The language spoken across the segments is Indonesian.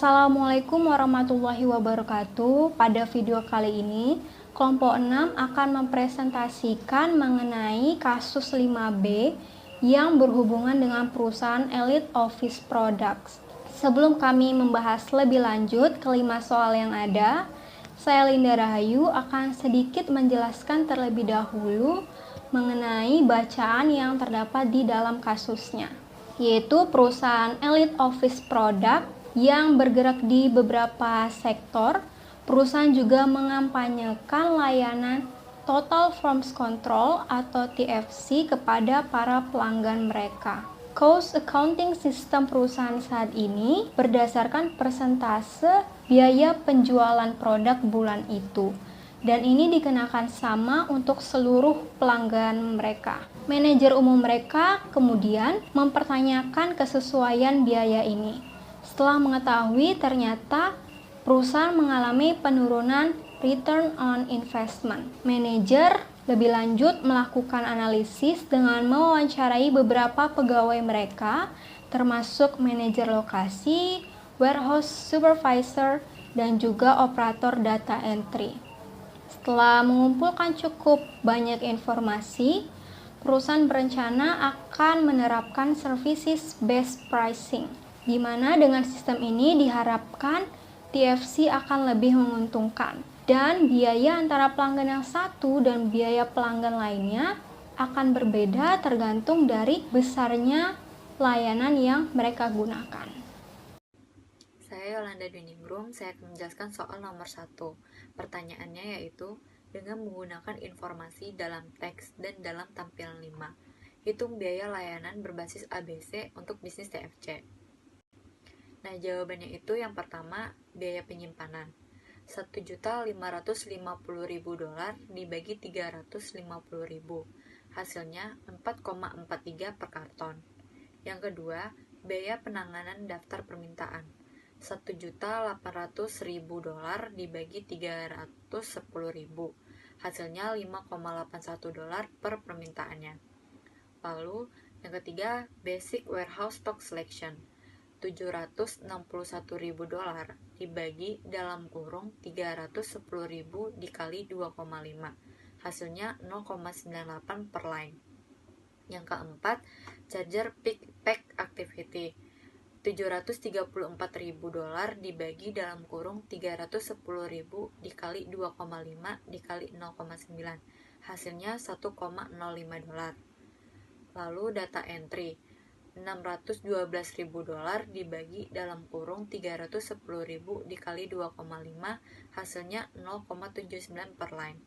Assalamualaikum warahmatullahi wabarakatuh. Pada video kali ini, kelompok 6 akan mempresentasikan mengenai kasus 5B yang berhubungan dengan perusahaan Elite Office Products. Sebelum kami membahas lebih lanjut kelima soal yang ada, saya Linda Rahayu akan sedikit menjelaskan terlebih dahulu mengenai bacaan yang terdapat di dalam kasusnya, yaitu perusahaan Elite Office Product yang bergerak di beberapa sektor. Perusahaan juga mengampanyekan layanan Total Forms Control atau TFC kepada para pelanggan mereka. Cost accounting sistem perusahaan saat ini berdasarkan persentase biaya penjualan produk bulan itu, dan ini dikenakan sama untuk seluruh pelanggan mereka. Manajer umum mereka kemudian mempertanyakan kesesuaian biaya ini. Setelah mengetahui ternyata perusahaan mengalami penurunan return on investment, manajer lebih lanjut melakukan analisis dengan mewawancarai beberapa pegawai mereka, termasuk manajer lokasi, warehouse supervisor, dan juga operator data entry. Setelah mengumpulkan cukup banyak informasi, perusahaan berencana akan menerapkan services based pricing, di mana dengan sistem ini diharapkan TFC akan lebih menguntungkan, dan biaya antara pelanggan yang satu dan biaya pelanggan lainnya akan berbeda tergantung dari besarnya layanan yang mereka gunakan. Saya Yolanda Duningrum, saya akan menjelaskan soal nomor 1. Pertanyaannya yaitu, dengan menggunakan informasi dalam teks dan dalam tampilan 5, hitung biaya layanan berbasis ABC untuk bisnis TFC. Nah, jawabannya itu yang pertama, biaya penyimpanan. $1.550.000 dibagi 350.000, hasilnya 4,43 per karton. Yang kedua, biaya penanganan daftar permintaan. $1.800.000 dibagi 310.000, hasilnya $5,81 per permintaannya. Lalu, yang ketiga, basic warehouse stock selection. $761.000 dibagi dalam kurung 310.000 dikali 2,5, hasilnya 0,98 per line. Yang keempat, charger pick pack activity. $734.000 dibagi dalam kurung 310.000 dikali 2,5 dikali 0,9, hasilnya $1,05. Lalu data entry, $612.000 dibagi dalam kurung 310.000 dikali 2,5, hasilnya 0,79 per line.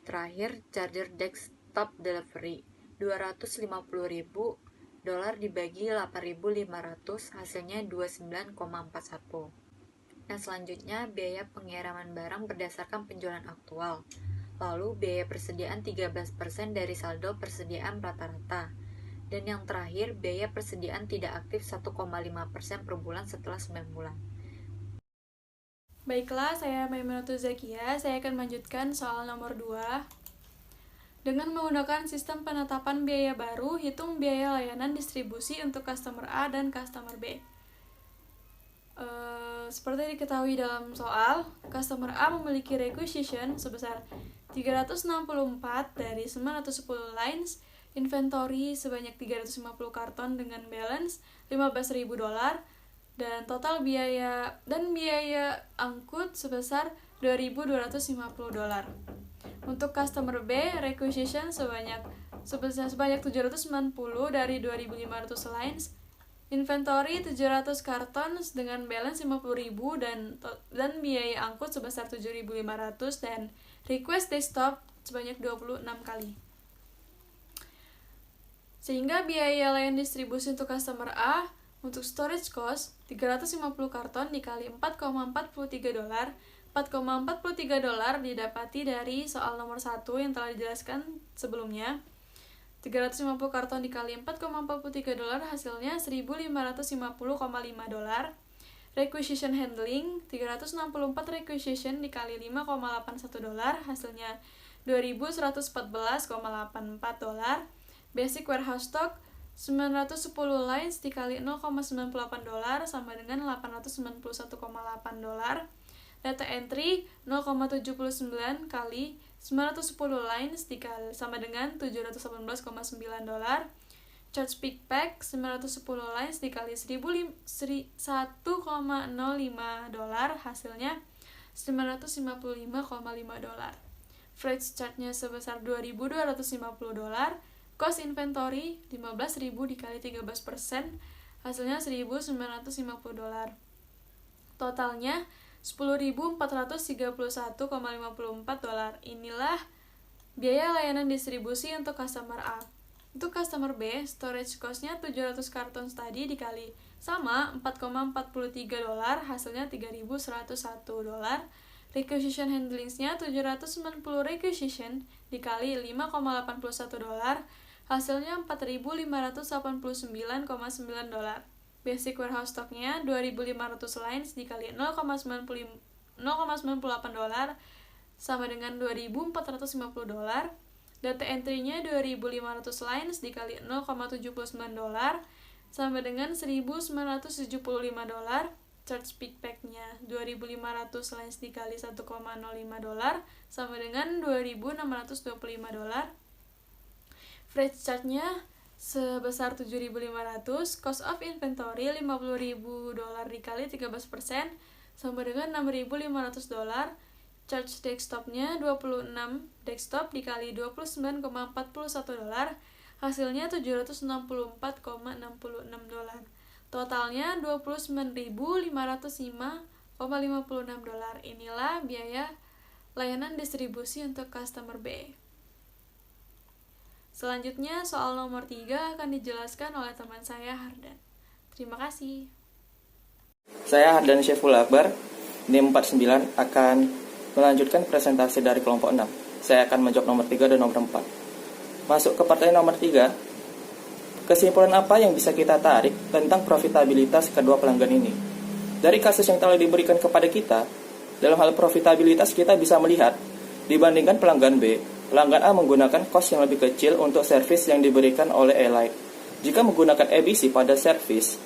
Terakhir, charger desktop delivery, $250.000 dibagi 8.500, hasilnya 29,41. Nah, selanjutnya biaya pengiriman barang berdasarkan penjualan aktual. Lalu biaya persediaan 13% dari saldo persediaan rata-rata. Dan yang terakhir, biaya persediaan tidak aktif 1,5% per bulan setelah 9 bulan. Baiklah, saya Maimunatul Zakia. Saya akan melanjutkan soal nomor 2. Dengan menggunakan sistem penetapan biaya baru, hitung biaya layanan distribusi untuk customer A dan customer B. Seperti diketahui dalam soal, customer A memiliki requisition sebesar 364 dari 910 lines, inventory sebanyak 350 karton dengan balance $15.000, dan total biaya angkut sebesar $2.250. Untuk customer B, requisition sebanyak 790 dari 2.500 lines, inventory 700 karton dengan balance 50.000 dan biaya angkut sebesar 7.500, dan request desktop sebanyak 26 kali. Sehingga biaya layanan distribusi untuk customer A untuk storage cost 350 karton dikali $4,43. $4,43 didapati dari soal nomor 1 yang telah dijelaskan sebelumnya. 350 karton dikali $4,43 hasilnya $1.550,5. Requisition handling 364 requisition dikali $5,81 hasilnya $2.114,84. Basic warehouse stock 910 lines dikali $0,98 sama dengan $891,8. Data entry 0,79 kali 910 lines dikali sama dengan $718,9. Charge pick pack 910 lines dikali 1,05 hasilnya $955,5. Freight charge-nya sebesar $2.250. Cost inventory 15.000 dikali 13%, hasilnya $1.950. Totalnya $10.431,54. Inilah biaya layanan distribusi untuk customer A. Untuk customer B, storage cost-nya 700 karton tadi dikali sama $4,43, hasilnya $3.101. Requisition handlings-nya 790 requisition dikali $5,81, hasilnya $4.589,9. Basic warehouse stock-nya 2.500 lines dikali $0,98 sama dengan $2.450. Data entry-nya 2.500 lines dikali $0,79 sama dengan $1.975. Charge pick pack-nya 2.500 lines dikali $1,05 sama dengan $2.625. Freight charge-nya sebesar $7.500. Cost of inventory $50.000 dikali 13% sama dengan $6.500. Charge desktop-nya 26 desktop dikali $29,41, hasilnya $764,66. Totalnya $29.505,56. Inilah biaya layanan distribusi untuk customer B. Selanjutnya, soal nomor 3 akan dijelaskan oleh teman saya, Hardan. Terima kasih. Saya Hardan Syeful Akbar, NIM 49, akan melanjutkan presentasi dari kelompok 6. Saya akan menjawab nomor 3 dan nomor 4. Masuk ke pertanyaan nomor 3. Kesimpulan apa yang bisa kita tarik tentang profitabilitas kedua pelanggan ini? Dari kasus yang telah diberikan kepada kita, dalam hal profitabilitas kita bisa melihat, dibandingkan pelanggan B, pelanggan A menggunakan cost yang lebih kecil untuk servis yang diberikan oleh Elite. Jika menggunakan ABC pada servis,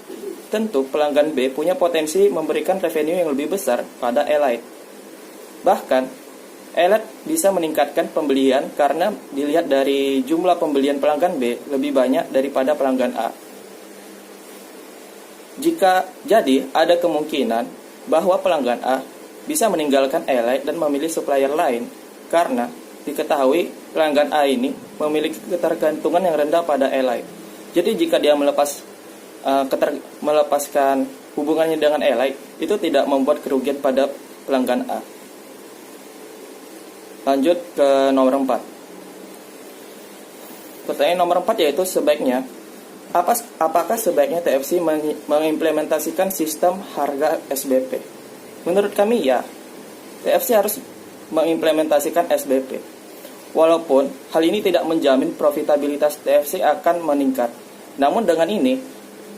tentu pelanggan B punya potensi memberikan revenue yang lebih besar pada Elite. Bahkan, Elite bisa meningkatkan pembelian karena dilihat dari jumlah pembelian pelanggan B lebih banyak daripada pelanggan A. Jika jadi, ada kemungkinan bahwa pelanggan A bisa meninggalkan Elite dan memilih supplier lain karena diketahui pelanggan A ini memiliki ketergantungan yang rendah pada Elite. Jadi jika dia melepaskan hubungannya dengan Elite, itu tidak membuat kerugian pada pelanggan A. Lanjut ke nomor 4. Pertanyaan nomor 4 yaitu sebaiknya apakah sebaiknya TFC mengimplementasikan sistem harga SBP? Menurut kami ya, TFC harus mengimplementasikan SBP. Walaupun hal ini tidak menjamin profitabilitas TFC akan meningkat. Namun dengan ini,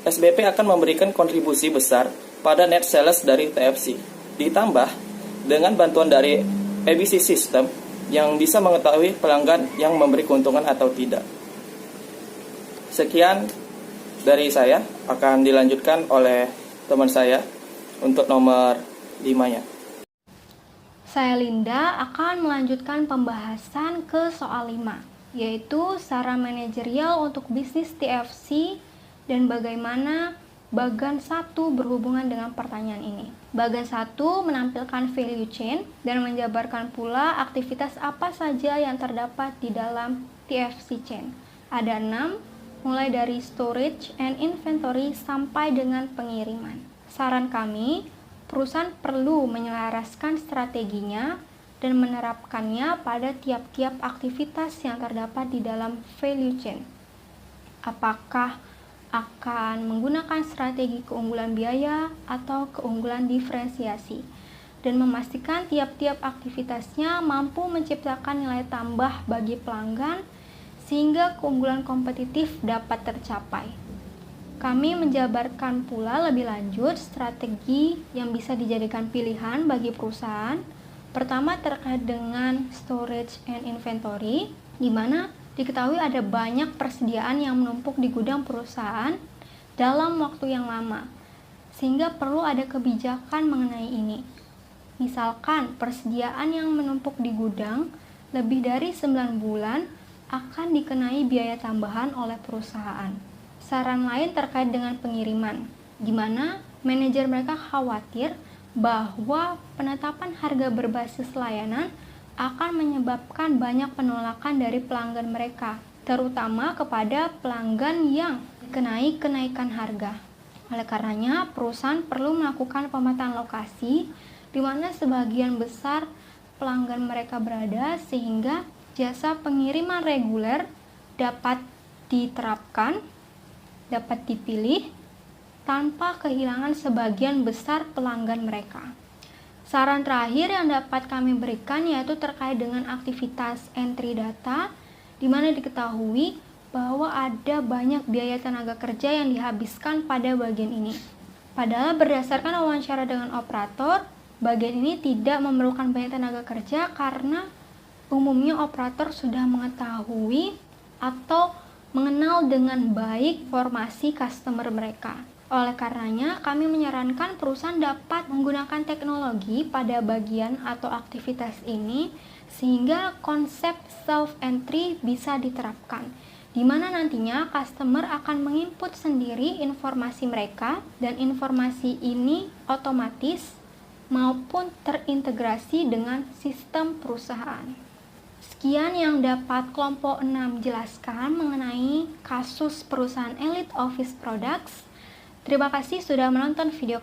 SBP akan memberikan kontribusi besar pada net sales dari TFC. Ditambah dengan bantuan dari ABC System yang bisa mengetahui pelanggan yang memberi keuntungan atau tidak. Sekian dari saya, akan dilanjutkan oleh teman saya untuk nomor 5-nya. Saya Linda akan melanjutkan pembahasan ke soal 5, yaitu saran manajerial untuk bisnis TFC dan bagaimana bagan 1 berhubungan dengan pertanyaan ini. Bagan 1 menampilkan value chain dan menjabarkan pula aktivitas apa saja yang terdapat di dalam TFC chain. Ada 6, mulai dari storage and inventory sampai dengan pengiriman. Saran kami, perusahaan perlu menyelaraskan strateginya dan menerapkannya pada tiap-tiap aktivitas yang terdapat di dalam value chain. Apakah akan menggunakan strategi keunggulan biaya atau keunggulan diferensiasi dan memastikan tiap-tiap aktivitasnya mampu menciptakan nilai tambah bagi pelanggan sehingga keunggulan kompetitif dapat tercapai. Kami menjabarkan pula lebih lanjut strategi yang bisa dijadikan pilihan bagi perusahaan. Pertama terkait dengan storage and inventory, di mana Diketahui ada banyak persediaan yang menumpuk di gudang perusahaan dalam waktu yang lama, sehingga perlu ada kebijakan mengenai ini. Misalkan persediaan yang menumpuk di gudang lebih dari 9 bulan akan dikenai biaya tambahan oleh perusahaan. Saran lain terkait dengan pengiriman, di mana manajer mereka khawatir bahwa penetapan harga berbasis layanan akan menyebabkan banyak penolakan dari pelanggan mereka, terutama kepada pelanggan yang dikenai kenaikan harga. Oleh karenanya, perusahaan perlu melakukan pemetaan lokasi di mana sebagian besar pelanggan mereka berada, sehingga jasa pengiriman reguler dapat diterapkan, dapat dipilih tanpa kehilangan sebagian besar pelanggan mereka. Saran terakhir yang dapat kami berikan yaitu terkait dengan aktivitas entry data, di mana diketahui bahwa ada banyak biaya tenaga kerja yang dihabiskan pada bagian ini. Padahal berdasarkan wawancara dengan operator, bagian ini tidak memerlukan banyak tenaga kerja karena umumnya operator sudah mengetahui atau mengenal dengan baik informasi customer mereka. Oleh karenanya, kami menyarankan perusahaan dapat menggunakan teknologi pada bagian atau aktivitas ini sehingga konsep self-entry bisa diterapkan, di mana nantinya customer akan menginput sendiri informasi mereka dan informasi ini otomatis maupun terintegrasi dengan sistem perusahaan. Sekian yang dapat kelompok 6 jelaskan mengenai kasus perusahaan Elite Office Products. Terima kasih sudah menonton video kami.